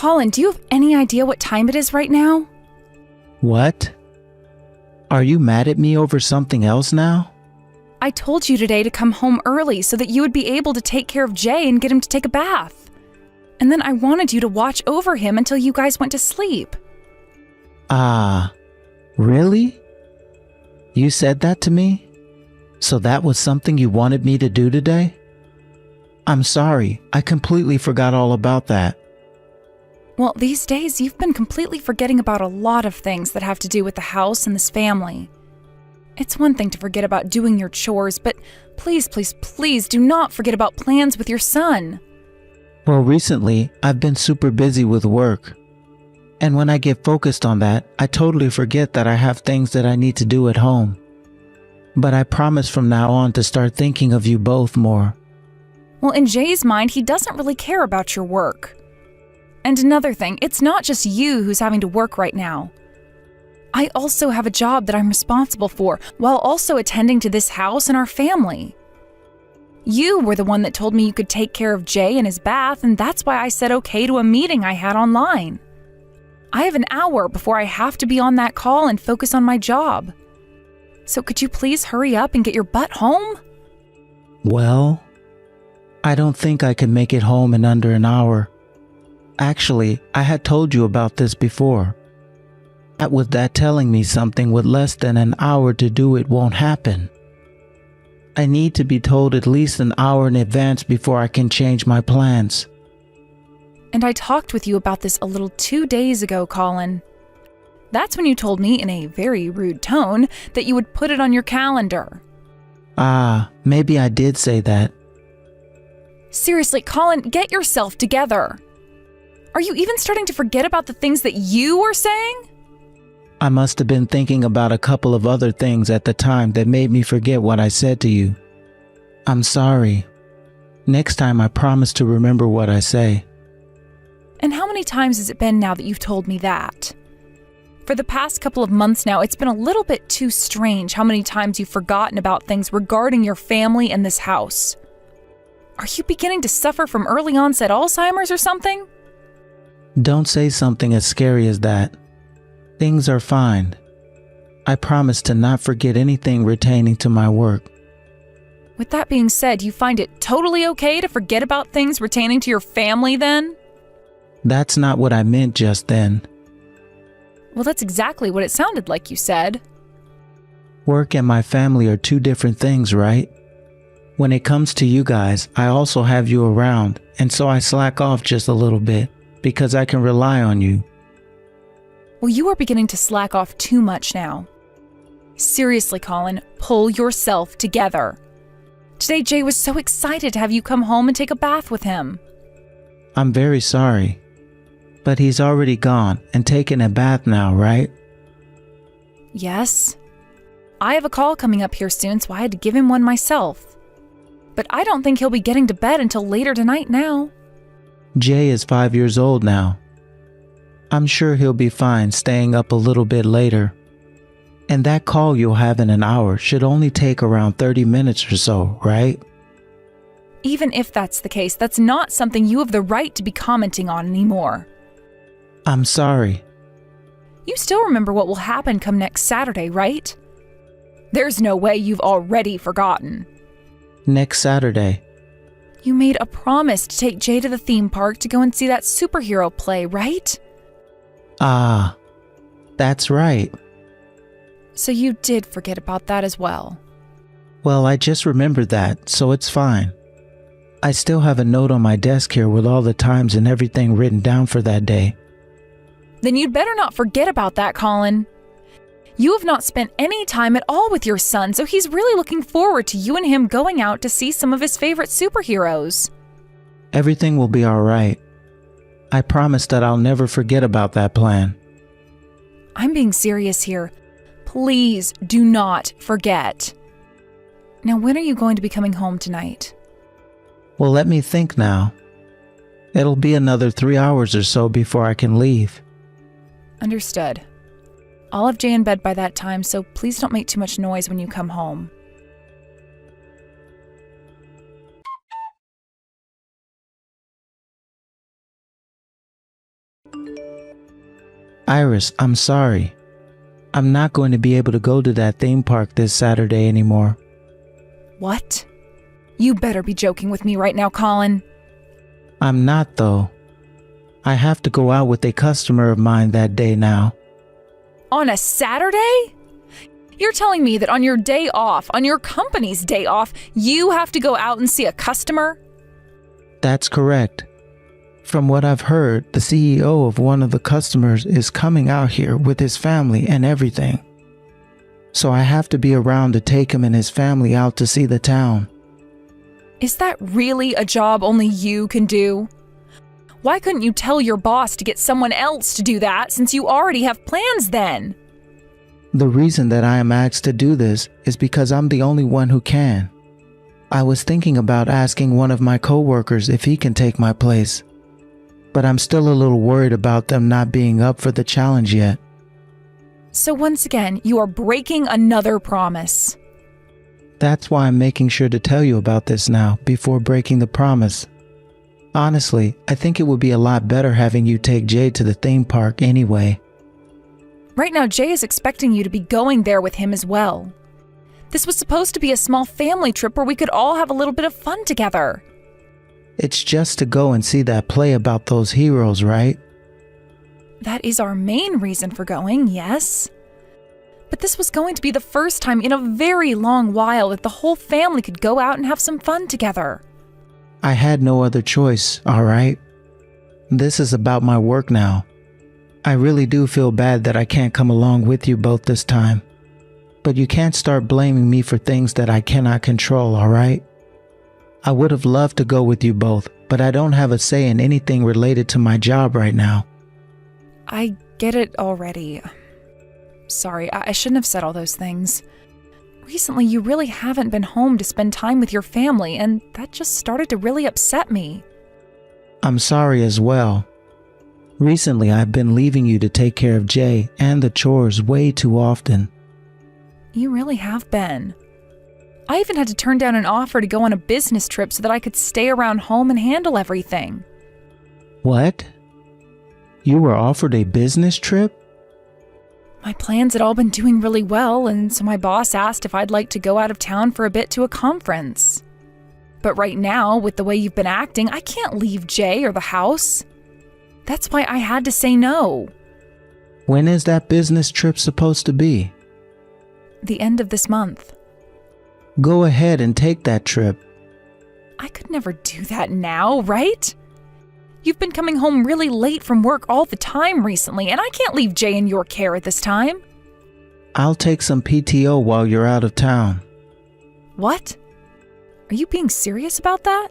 Colin, do you have any idea what time it is right now? What? Are you mad at me over something else now? I told you today to come home early so that you would be able to take care of Jay and get him to take a bath. And then I wanted you to watch over him until you guys went to sleep. Really? You said that to me? So that was something you wanted me to do today? I'm sorry, I completely forgot all about that. Well, these days you've been completely forgetting about a lot of things that have to do with the house and this family. It's one thing to forget about doing your chores, but please, please, please do not forget about plans with your son. Well, recently, I've been super busy with work. And when I get focused on that, I totally forget that I have things that I need to do at home. But I promise from now on to start thinking of you both more. Well, in Jay's mind, he doesn't really care about your work. And another thing, it's not just you who's having to work right now. I also have a job that I'm responsible for, while also attending to this house and our family. You were the one that told me you could take care of Jay and his bath, and that's why I said okay to a meeting I had online. I have an hour before I have to be on that call and focus on my job. So could you please hurry up and get your butt home? Well, I don't think I can make it home in under an hour. Actually, I had told you about this before. With that telling me something with less than an hour to do it won't happen. I need to be told at least an hour in advance before I can change my plans. And I talked with you about this a little 2 days ago, Colin. That's when you told me in a very rude tone that you would put it on your calendar. Maybe I did say that. Seriously, Colin, get yourself together. Are you even starting to forget about the things that you were saying? I must have been thinking about a couple of other things at the time that made me forget what I said to you. I'm sorry. Next time I promise to remember what I say. And how many times has it been now that you've told me that? For the past couple of months now, it's been a little bit too strange how many times you've forgotten about things regarding your family and this house. Are you beginning to suffer from early onset Alzheimer's or something? Don't say something as scary as that. Things are fine. I promise to not forget anything pertaining to my work. With that being said, you find it totally okay to forget about things pertaining to your family then? That's not what I meant just then. Well, that's exactly what it sounded like you said. Work and my family are two different things, right? When it comes to you guys, I also have you around, and so I slack off just a little bit because I can rely on you. Well, you are beginning to slack off too much now. Seriously, Colin, pull yourself together. Today, Jay was so excited to have you come home and take a bath with him. I'm very sorry, but he's already gone and taken a bath now, right? Yes. I have a call coming up here soon, so I had to give him one myself. But I don't think he'll be getting to bed until later tonight now. Jay is 5 years old now. I'm sure he'll be fine staying up a little bit later. And that call you'll have in an hour should only take around 30 minutes or so, right? Even if that's the case, that's not something you have the right to be commenting on anymore. I'm sorry. You still remember what will happen come next Saturday, right? There's no way you've already forgotten. Next Saturday. You made a promise to take Jay to the theme park to go and see that superhero play, right? That's right. So you did forget about that as well. Well, I just remembered that, so it's fine. I still have a note on my desk here with all the times and everything written down for that day. Then you'd better not forget about that, Colin. You have not spent any time at all with your son, so he's really looking forward to you and him going out to see some of his favorite superheroes. Everything will be all right. I promise that I'll never forget about that plan. I'm being serious here. Please do not forget. Now, when are you going to be coming home tonight? Well, let me think now. It'll be another 3 hours or so before I can leave. Understood. I'll have Jay in bed by that time, so please don't make too much noise when you come home. Iris, I'm sorry. I'm not going to be able to go to that theme park this Saturday anymore. What? You better be joking with me right now, Colin. I'm not, though. I have to go out with a customer of mine that day now. On a Saturday? You're telling me that on your day off, on your company's day off, you have to go out and see a customer? That's correct. From what I've heard, the CEO of one of the customers is coming out here with his family and everything. So I have to be around to take him and his family out to see the town. Is that really a job only you can do? Why couldn't you tell your boss to get someone else to do that since you already have plans then? The reason that I am asked to do this is because I'm the only one who can. I was thinking about asking one of my coworkers if he can take my place, but I'm still a little worried about them not being up for the challenge yet. So once again, you are breaking another promise. That's why I'm making sure to tell you about this now before breaking the promise. Honestly, I think it would be a lot better having you take Jay to the theme park anyway. Right now, Jay is expecting you to be going there with him as well. This was supposed to be a small family trip where we could all have a little bit of fun together. It's just to go and see that play about those heroes, right? That is our main reason for going, yes. But this was going to be the first time in a very long while that the whole family could go out and have some fun together. I had no other choice, alright? This is about my work now. I really do feel bad that I can't come along with you both this time. But you can't start blaming me for things that I cannot control, alright? I would have loved to go with you both, but I don't have a say in anything related to my job right now. I get it already. Sorry, I shouldn't have said all those things. Recently, you really haven't been home to spend time with your family, and that just started to really upset me. I'm sorry as well. Recently, I've been leaving you to take care of Jay and the chores way too often. You really have been. I even had to turn down an offer to go on a business trip so that I could stay around home and handle everything. What? You were offered a business trip? My plans had all been doing really well, and so my boss asked if I'd like to go out of town for a bit to a conference. But right now, with the way you've been acting, I can't leave Jay or the house. That's why I had to say no. When is that business trip supposed to be? The end of this month. Go ahead and take that trip. I could never do that now, right? You've been coming home really late from work all the time recently, and I can't leave Jay in your care at this time. I'll take some PTO while you're out of town. What? Are you being serious about that?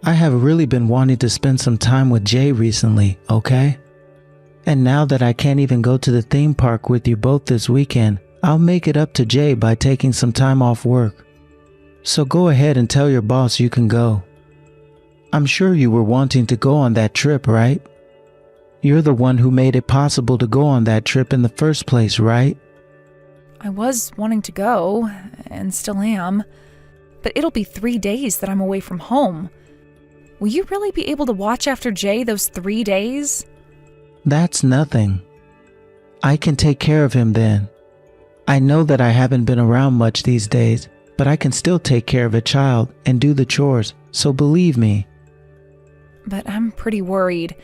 I have really been wanting to spend some time with Jay recently, okay? And now that I can't even go to the theme park with you both this weekend, I'll make it up to Jay by taking some time off work. So go ahead and tell your boss you can go. I'm sure you were wanting to go on that trip, right? You're the one who made it possible to go on that trip in the first place, right? I was wanting to go, and still am. But it'll be 3 days that I'm away from home. Will you really be able to watch after Jay those 3 days? That's nothing. I can take care of him then. I know that I haven't been around much these days, but I can still take care of a child and do the chores, so believe me. But I'm pretty worried.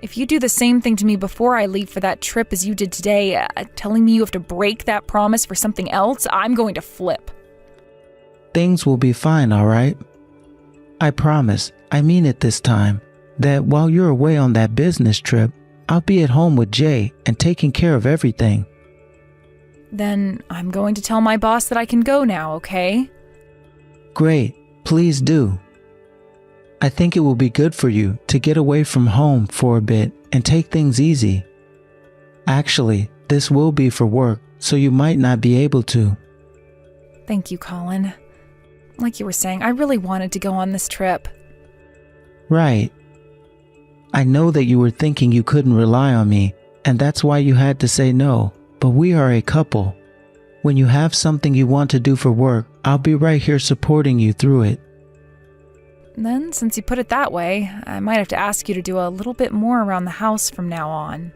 If you do the same thing to me before I leave for that trip as you did today, telling me you have to break that promise for something else, I'm going to flip. Things will be fine, alright? I promise, I mean it this time, that while you're away on that business trip, I'll be at home with Jay and taking care of everything. Then I'm going to tell my boss that I can go now, okay? Great, please do. I think it will be good for you to get away from home for a bit and take things easy. Actually, this will be for work, so you might not be able to. Thank you, Colin. Like you were saying, I really wanted to go on this trip. Right. I know that you were thinking you couldn't rely on me, and that's why you had to say no, but we are a couple. When you have something you want to do for work, I'll be right here supporting you through it. Then, since you put it that way, I might have to ask you to do a little bit more around the house from now on.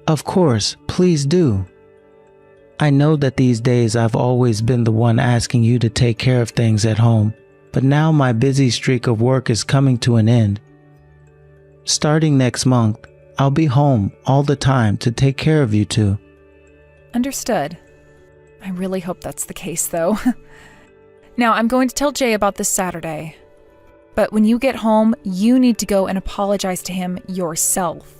Of course, please do. I know that these days I've always been the one asking you to take care of things at home, but now my busy streak of work is coming to an end. Starting next month, I'll be home all the time to take care of you two. Understood. I really hope that's the case, though. Now, I'm going to tell Jay about this Saturday. But when you get home, you need to go and apologize to him yourself.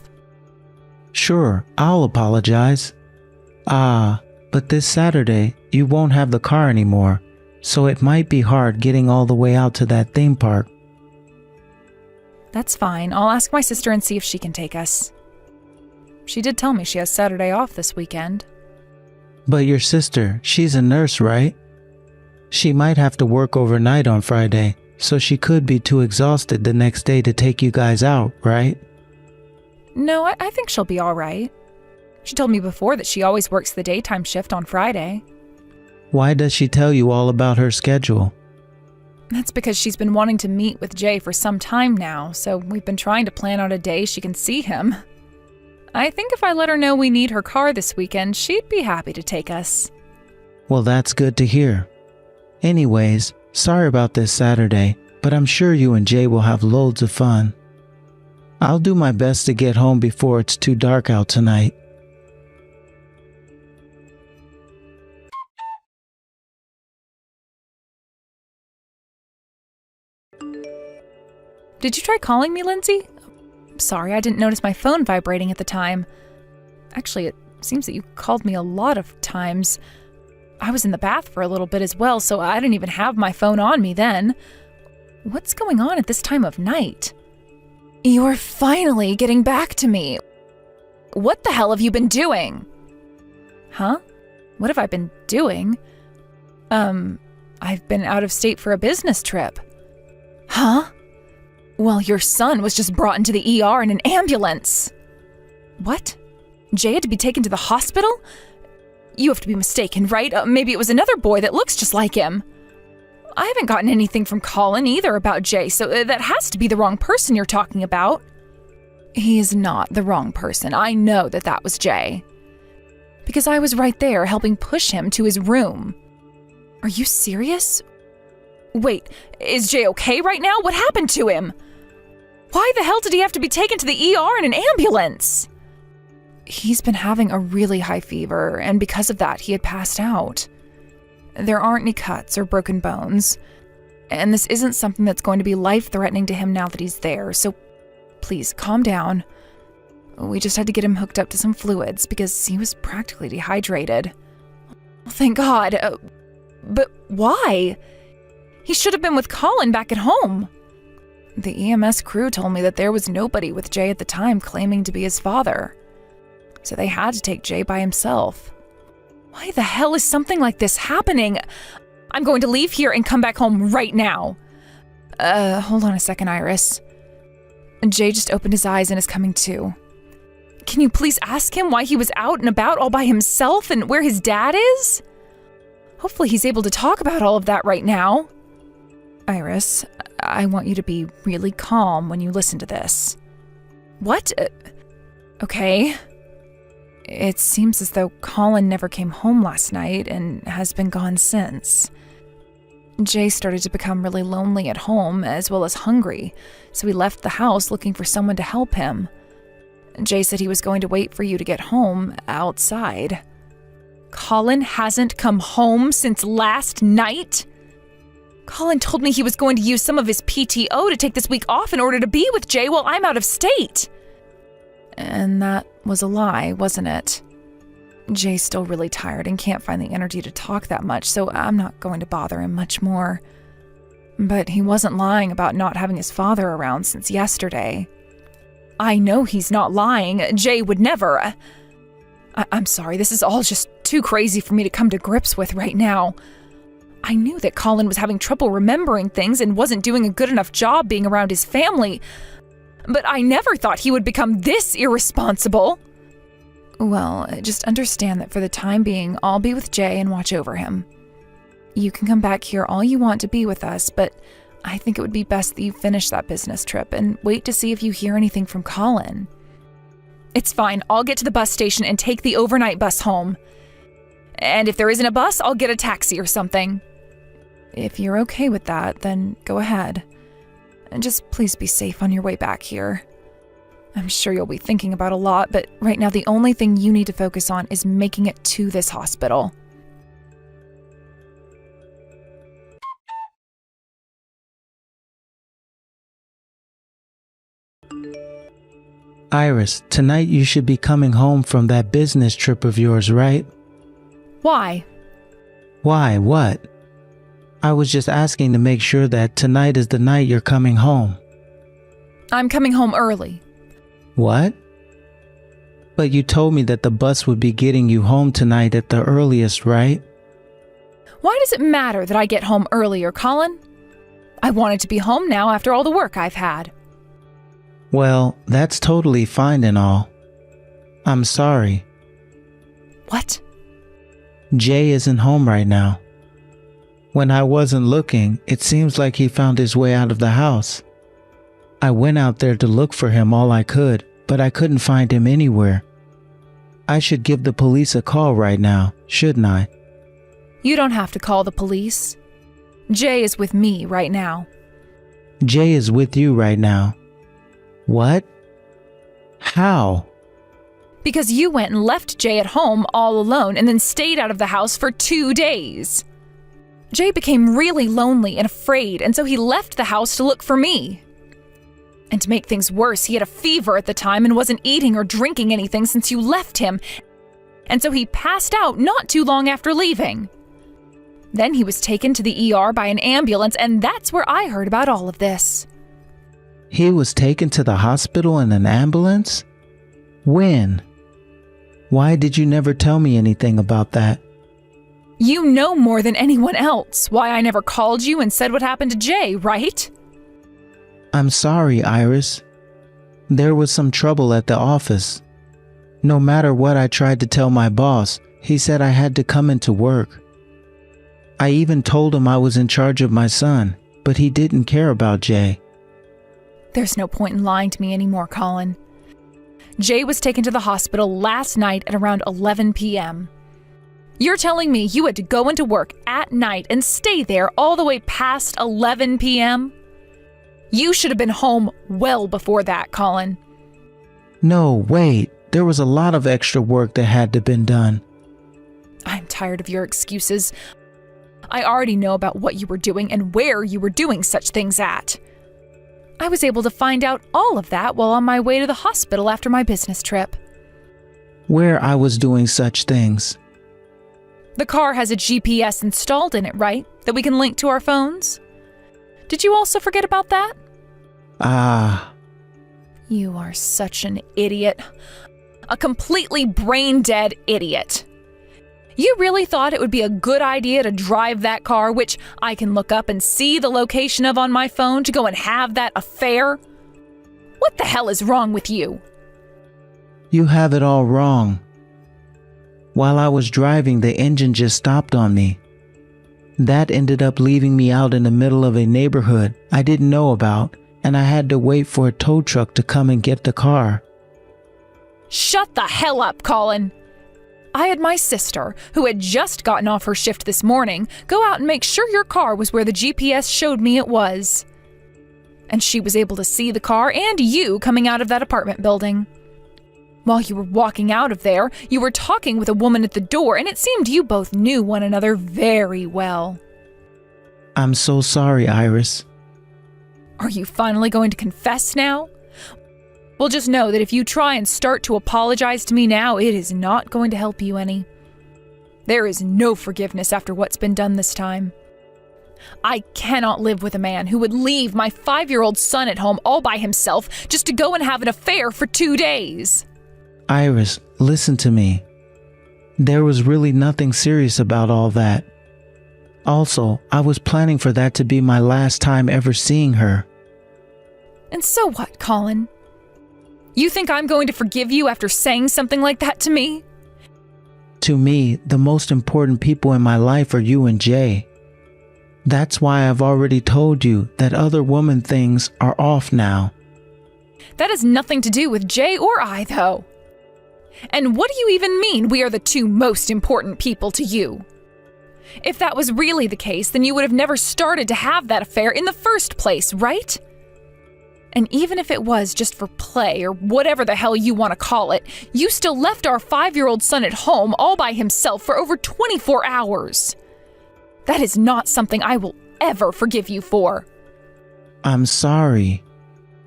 Sure, I'll apologize. But this Saturday, you won't have the car anymore, so it might be hard getting all the way out to that theme park. That's fine. I'll ask my sister and see if she can take us. She did tell me she has Saturday off this weekend. But your sister, she's a nurse, right? She might have to work overnight on Friday, so she could be too exhausted the next day to take you guys out, right? No, I think she'll be all right. She told me before that she always works the daytime shift on Friday. Why does she tell you all about her schedule? That's because she's been wanting to meet with Jay for some time now, so we've been trying to plan out a day she can see him. I think if I let her know we need her car this weekend, she'd be happy to take us. Well, that's good to hear. Anyways, sorry about this Saturday, but I'm sure you and Jay will have loads of fun. I'll do my best to get home before it's too dark out tonight. Did you try calling me, Lindsay? Sorry, I didn't notice my phone vibrating at the time. Actually, it seems that you called me a lot of times. I was in the bath for a little bit as well, so I didn't even have my phone on me then. What's going on at this time of night? You're finally getting back to me. What the hell have you been doing? Huh? What have I been doing? I've been out of state for a business trip. Huh? Well, your son was just brought into the ER in an ambulance. What? Jay had to be taken to the hospital? You have to be mistaken, right? Maybe it was another boy that looks just like him. I haven't gotten anything from Colin either about Jay, so that has to be the wrong person you're talking about. He is not the wrong person. I know that that was Jay. Because I was right there helping push him to his room. Are you serious? Wait, is Jay okay right now? What happened to him? Why the hell did he have to be taken to the ER in an ambulance? He's been having a really high fever, and because of that, he had passed out. There aren't any cuts or broken bones, and this isn't something that's going to be life-threatening to him now that he's there, so please, calm down. We just had to get him hooked up to some fluids because he was practically dehydrated. Thank God. But why? He should have been with Colin back at home. The EMS crew told me that there was nobody with Jay at the time claiming to be his father. So they had to take Jay by himself. Why the hell is something like this happening? I'm going to leave here and come back home right now. Hold on a second, Iris. Jay just opened his eyes and is coming to. Can you please ask him why he was out and about all by himself and where his dad is? Hopefully he's able to talk about all of that right now. Iris, I want you to be really calm when you listen to this. What? Okay. It seems as though Colin never came home last night and has been gone since. Jay started to become really lonely at home as well as hungry, so he left the house looking for someone to help him. Jay said he was going to wait for you to get home outside. Colin hasn't come home since last night? Colin told me he was going to use some of his PTO to take this week off in order to be with Jay while I'm out of state. And that was a lie, wasn't it? Jay's still really tired and can't find the energy to talk that much, so I'm not going to bother him much more. But he wasn't lying about not having his father around since yesterday. I know he's not lying. Jay would never. I'm sorry, this is all just too crazy for me to come to grips with right now. I knew that Colin was having trouble remembering things and wasn't doing a good enough job being around his family, but I never thought he would become this irresponsible. Well, just understand that for the time being, I'll be with Jay and watch over him. You can come back here all you want to be with us, but I think it would be best that you finish that business trip and wait to see if you hear anything from Colin. It's fine. I'll get to the bus station and take the overnight bus home. And if there isn't a bus, I'll get a taxi or something. If you're okay with that, then go ahead. And just please be safe on your way back here. I'm sure you'll be thinking about a lot, but right now the only thing you need to focus on is making it to this hospital. Iris, tonight you should be coming home from that business trip of yours, right? Why? Why? What? I was just asking to make sure that tonight is the night you're coming home. I'm coming home early. What? But you told me that the bus would be getting you home tonight at the earliest, right? Why does it matter that I get home earlier, Colin? I wanted to be home now after all the work I've had. Well, that's totally fine and all. I'm sorry. What? Jay isn't home right now. When I wasn't looking, it seems like he found his way out of the house. I went out there to look for him all I could, but I couldn't find him anywhere. I should give the police a call right now, shouldn't I? You don't have to call the police. Jay is with me right now. Jay is with you right now. What? How? Because you went and left Jay at home all alone and then stayed out of the house for 2 days. Jay became really lonely and afraid, and so he left the house to look for me. And to make things worse, he had a fever at the time and wasn't eating or drinking anything since you left him. And so he passed out not too long after leaving. Then he was taken to the ER by an ambulance, and that's where I heard about all of this. He was taken to the hospital in an ambulance? When? Why did you never tell me anything about that? You know more than anyone else why I never called you and said what happened to Jay, right? I'm sorry, Iris. There was some trouble at the office. No matter what I tried to tell my boss, he said I had to come into work. I even told him I was in charge of my son, but he didn't care about Jay. There's no point in lying to me anymore, Colin. Jay was taken to the hospital last night at around 11 p.m. You're telling me you had to go into work at night and stay there all the way past 11 p.m.? You should have been home well before that, Colin. No, wait. There was a lot of extra work that had to been done. I'm tired of your excuses. I already know about what you were doing and where you were doing such things at. I was able to find out all of that while on my way to the hospital after my business trip. Where I was doing such things. The car has a GPS installed in it, right? That we can link to our phones? Did you also forget about that? Ah. You are such an idiot. A completely brain-dead idiot. You really thought it would be a good idea to drive that car, which I can look up and see the location of on my phone, to go and have that affair? What the hell is wrong with you? You have it all wrong. While I was driving, the engine just stopped on me. That ended up leaving me out in the middle of a neighborhood I didn't know about, and I had to wait for a tow truck to come and get the car. Shut the hell up, Colin. I had my sister, who had just gotten off her shift this morning, go out and make sure your car was where the GPS showed me it was. And she was able to see the car and you coming out of that apartment building. While you were walking out of there, you were talking with a woman at the door, and it seemed you both knew one another very well. I'm so sorry, Iris. Are you finally going to confess now? Well, just know that if you try and start to apologize to me now, it is not going to help you any. There is no forgiveness after what's been done this time. I cannot live with a man who would leave my 5-year-old son at home all by himself just to go and have an affair for 2 days. Iris, listen to me. There was really nothing serious about all that. Also, I was planning for that to be my last time ever seeing her. And so what, Colin? You think I'm going to forgive you after saying something like that to me? To me, the most important people in my life are you and Jay. That's why I've already told you that other woman things are off now. That has nothing to do with Jay or I, though. And what do you even mean we are the two most important people to you? If that was really the case, then you would have never started to have that affair in the first place, right? And even if it was just for play or whatever the hell you want to call it, you still left our 5-year-old son at home all by himself for over 24 hours. That is not something I will ever forgive you for. I'm sorry.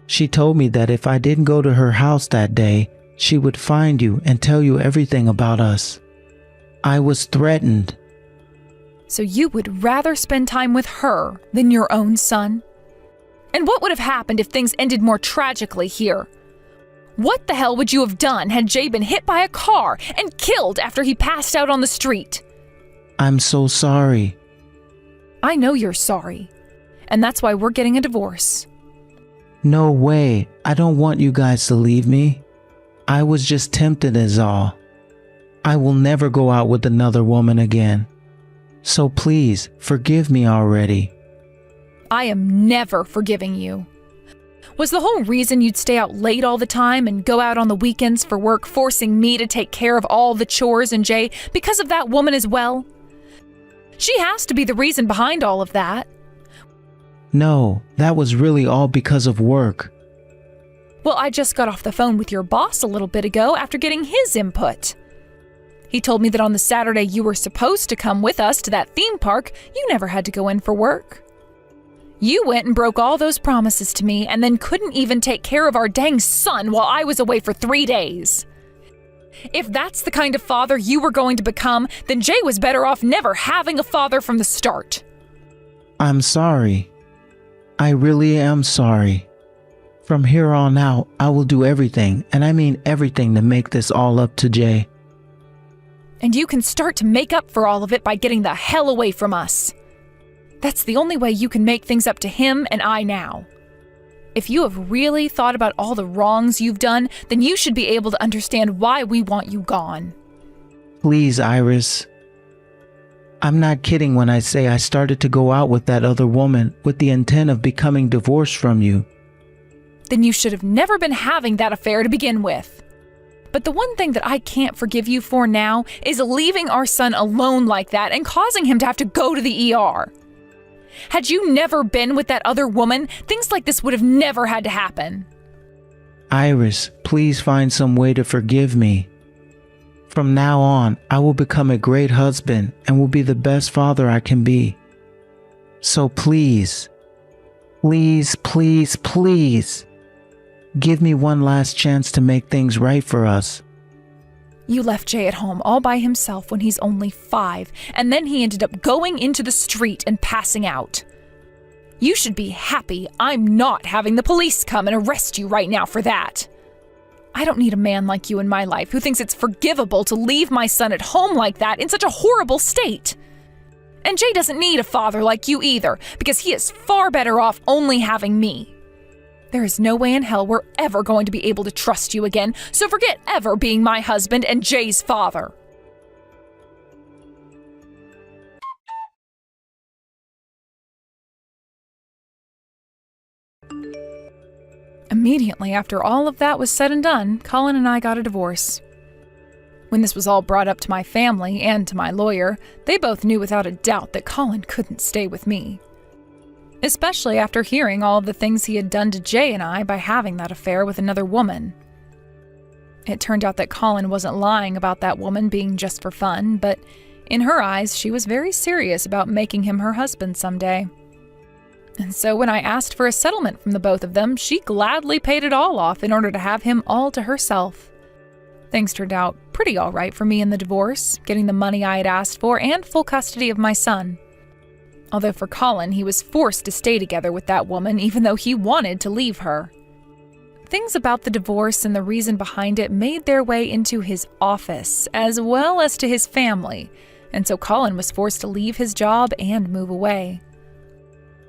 She told me that if I didn't go to her house that day, she would find you and tell you everything about us. I was threatened. So you would rather spend time with her than your own son? And what would have happened if things ended more tragically here? What the hell would you have done had Jay been hit by a car and killed after he passed out on the street? I'm so sorry. I know you're sorry, and that's why we're getting a divorce. No way. I don't want you guys to leave me. I was just tempted is all. I will never go out with another woman again. So please, forgive me already. I am never forgiving you. Was the whole reason you'd stay out late all the time and go out on the weekends for work, forcing me to take care of all the chores and Jay because of that woman as well? She has to be the reason behind all of that. No, that was really all because of work. Well, I just got off the phone with your boss a little bit ago after getting his input. He told me that on the Saturday you were supposed to come with us to that theme park, you never had to go in for work. You went and broke all those promises to me and then couldn't even take care of our dang son while I was away for 3 days. If that's the kind of father you were going to become, then Jay was better off never having a father from the start. I'm sorry. I really am sorry. From here on out, I will do everything, and I mean everything, to make this all up to Jay. And you can start to make up for all of it by getting the hell away from us. That's the only way you can make things up to him and I now. If you have really thought about all the wrongs you've done, then you should be able to understand why we want you gone. Please, Iris. I'm not kidding when I say I started to go out with that other woman with the intent of becoming divorced from you. Then you should have never been having that affair to begin with. But the one thing that I can't forgive you for now is leaving our son alone like that and causing him to have to go to the ER. Had you never been with that other woman, things like this would have never had to happen. Iris, please find some way to forgive me. From now on, I will become a great husband and will be the best father I can be. So please, please, please, please, give me one last chance to make things right for us. You left Jay at home all by himself when he's only 5, and then he ended up going into the street and passing out. You should be happy I'm not having the police come and arrest you right now for that. I don't need a man like you in my life who thinks it's forgivable to leave my son at home like that in such a horrible state. And Jay doesn't need a father like you either, because he is far better off only having me. There is no way in hell we're ever going to be able to trust you again, so forget ever being my husband and Jay's father. Immediately after all of that was said and done, Colin and I got a divorce. When this was all brought up to my family and to my lawyer, they both knew without a doubt that Colin couldn't stay with me. Especially after hearing all of the things he had done to Jay and I by having that affair with another woman. It turned out that Colin wasn't lying about that woman being just for fun, but in her eyes, she was very serious about making him her husband someday. And so when I asked for a settlement from the both of them, she gladly paid it all off in order to have him all to herself. Things turned out pretty all right for me in the divorce, getting the money I had asked for and full custody of my son. Although for Colin, he was forced to stay together with that woman even though he wanted to leave her. Things about the divorce and the reason behind it made their way into his office, as well as to his family, and so Colin was forced to leave his job and move away.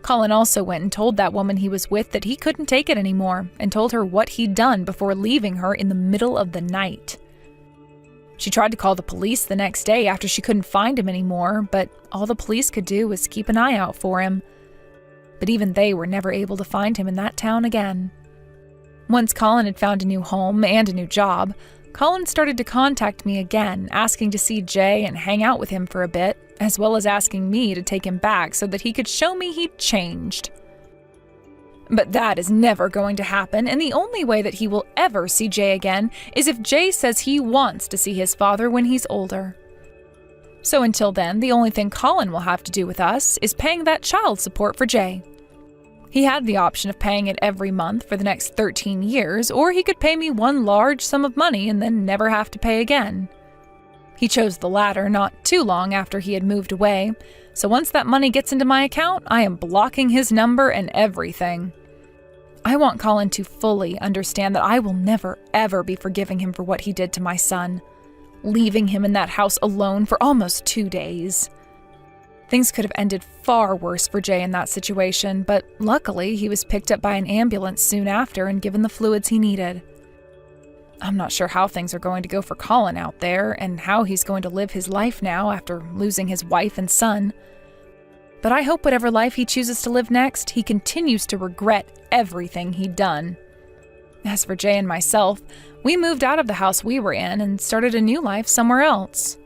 Colin also went and told that woman he was with that he couldn't take it anymore, and told her what he'd done before leaving her in the middle of the night. She tried to call the police the next day after she couldn't find him anymore, but all the police could do was keep an eye out for him. But even they were never able to find him in that town again. Once Colin had found a new home and a new job, Colin started to contact me again, asking to see Jay and hang out with him for a bit, as well as asking me to take him back so that he could show me he'd changed. But that is never going to happen, and the only way that he will ever see Jay again is if Jay says he wants to see his father when he's older. So until then, the only thing Colin will have to do with us is paying that child support for Jay. He had the option of paying it every month for the next 13 years, or he could pay me one large sum of money and then never have to pay again. He chose the latter not too long after he had moved away, so once that money gets into my account, I am blocking his number and everything. I want Colin to fully understand that I will never, ever be forgiving him for what he did to my son, leaving him in that house alone for almost 2 days. Things could have ended far worse for Jay in that situation, but luckily he was picked up by an ambulance soon after and given the fluids he needed. I'm not sure how things are going to go for Colin out there and how he's going to live his life now after losing his wife and son. But I hope whatever life he chooses to live next, he continues to regret everything he'd done. As for Jay and myself, we moved out of the house we were in and started a new life somewhere else.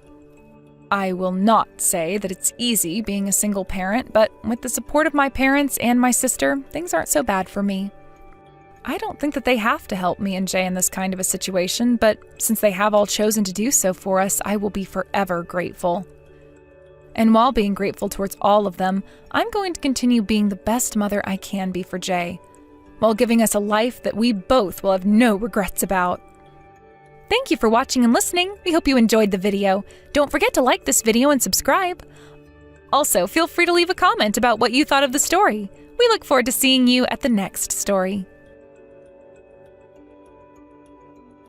I will not say that it's easy being a single parent, but with the support of my parents and my sister, things aren't so bad for me. I don't think that they have to help me and Jay in this kind of a situation, but since they have all chosen to do so for us, I will be forever grateful. And while being grateful towards all of them, I'm going to continue being the best mother I can be for Jay, while giving us a life that we both will have no regrets about. Thank you for watching and listening. We hope you enjoyed the video. Don't forget to like this video and subscribe. Also, feel free to leave a comment about what you thought of the story. We look forward to seeing you at the next story.